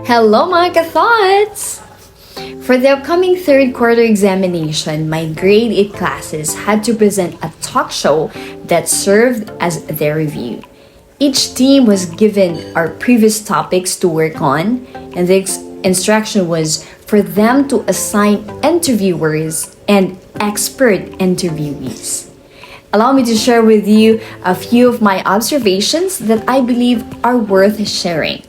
Hello mga ka-thoughts! For the upcoming third quarter examination, my grade 8 classes had to present a talk show that served as their review. Each team was given our previous topics to work on, and the instruction was for them to assign interviewers and expert interviewees. Allow me to share with you a few of my observations that I believe are worth sharing.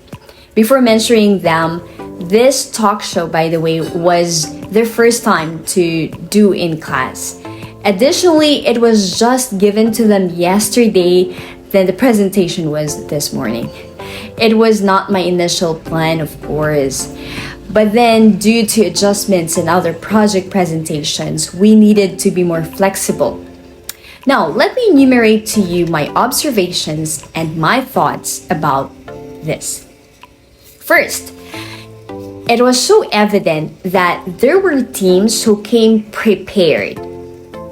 Before mentioning them, this talk show, by the way, was their first time to do in class. Additionally, it was just given to them yesterday, then the presentation was this morning. It was not my initial plan, of course. But then, due to adjustments and other project presentations, we needed to be more flexible. Now, let me enumerate to you my observations and my thoughts about this. First, it was so evident that there were teams who came prepared.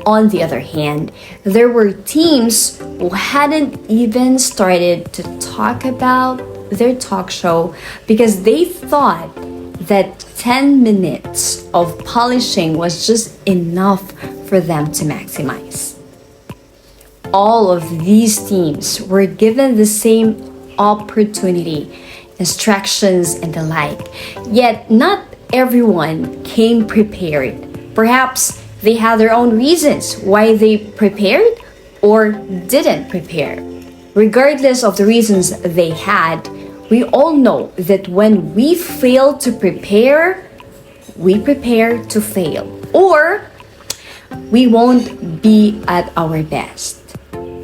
On the other hand, there were teams who hadn't even started to talk about their talk show because they thought that 10 minutes of polishing was just enough for them to maximize. All of these teams were given the same opportunity, instructions, and the like. Yet not everyone came prepared. Perhaps they had their own reasons why they prepared or didn't prepare. Regardless of the reasons they had, we all know that when we fail to prepare, we prepare to fail, or we won't be at our best.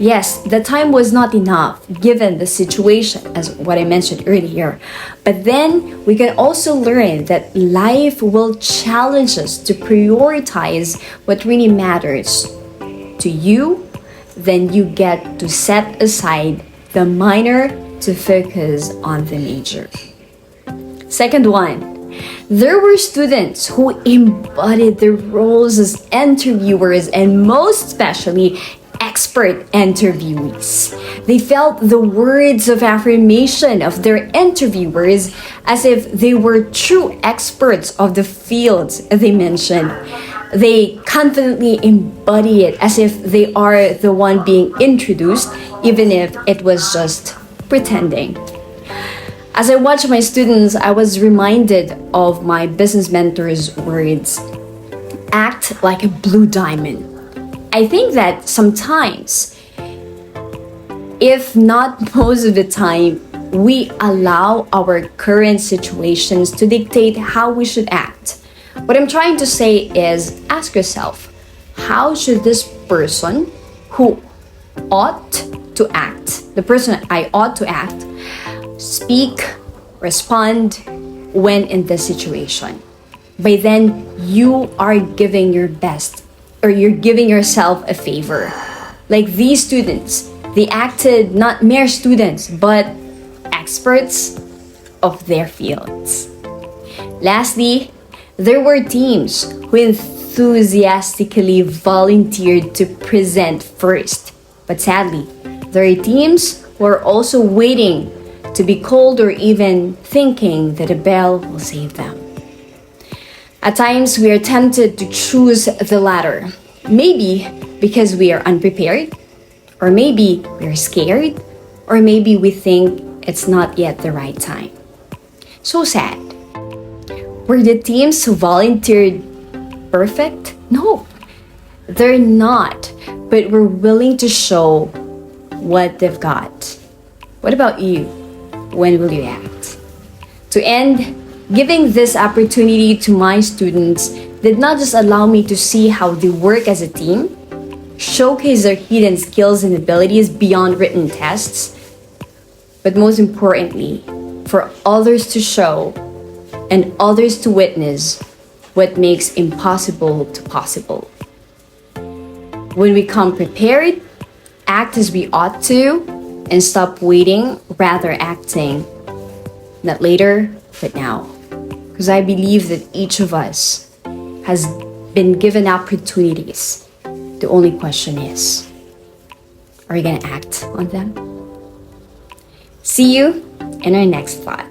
Yes, the time was not enough given the situation, as what I mentioned earlier. But then we can also learn that life will challenge us to prioritize what really matters to you. Then you get to set aside the minor to focus on the major. Second one, there were students who embodied their roles as interviewers and most especially expert interviewees. They felt the words of affirmation of their interviewers as if they were true experts of the fields they mentioned. They confidently embody it as if they are the one being introduced, even if it was just pretending. As I watched my students, I was reminded of my business mentor's words, act like a blue diamond. I think that sometimes, if not most of the time, we allow our current situations to dictate how we should act. What I'm trying to say is, ask yourself, how should this person who ought to act, the person I ought to act, speak, respond when in this situation? By then, you are giving your best, or you're giving yourself a favor. Like these students, they acted not mere students, but experts of their fields. Lastly, there were teams who enthusiastically volunteered to present first. But sadly, there are teams who are also waiting to be called or even thinking that a bell will save them. At times, we are tempted to choose the latter. Maybe because we are unprepared, or maybe we are scared, or maybe we think it's not yet the right time. So sad. Were the teams who volunteered perfect? No, they're not, but we're willing to show what they've got. What about you? When will you act? To end, giving this opportunity to my students did not just allow me to see how they work as a team, showcase their hidden skills and abilities beyond written tests, but most importantly, for others to show and others to witness what makes impossible to possible. When we come prepared, act as we ought to, and stop waiting, rather acting, not later, but now. Because I believe that each of us has been given opportunities. The only question is, are you going to act on them? See you in our next thought.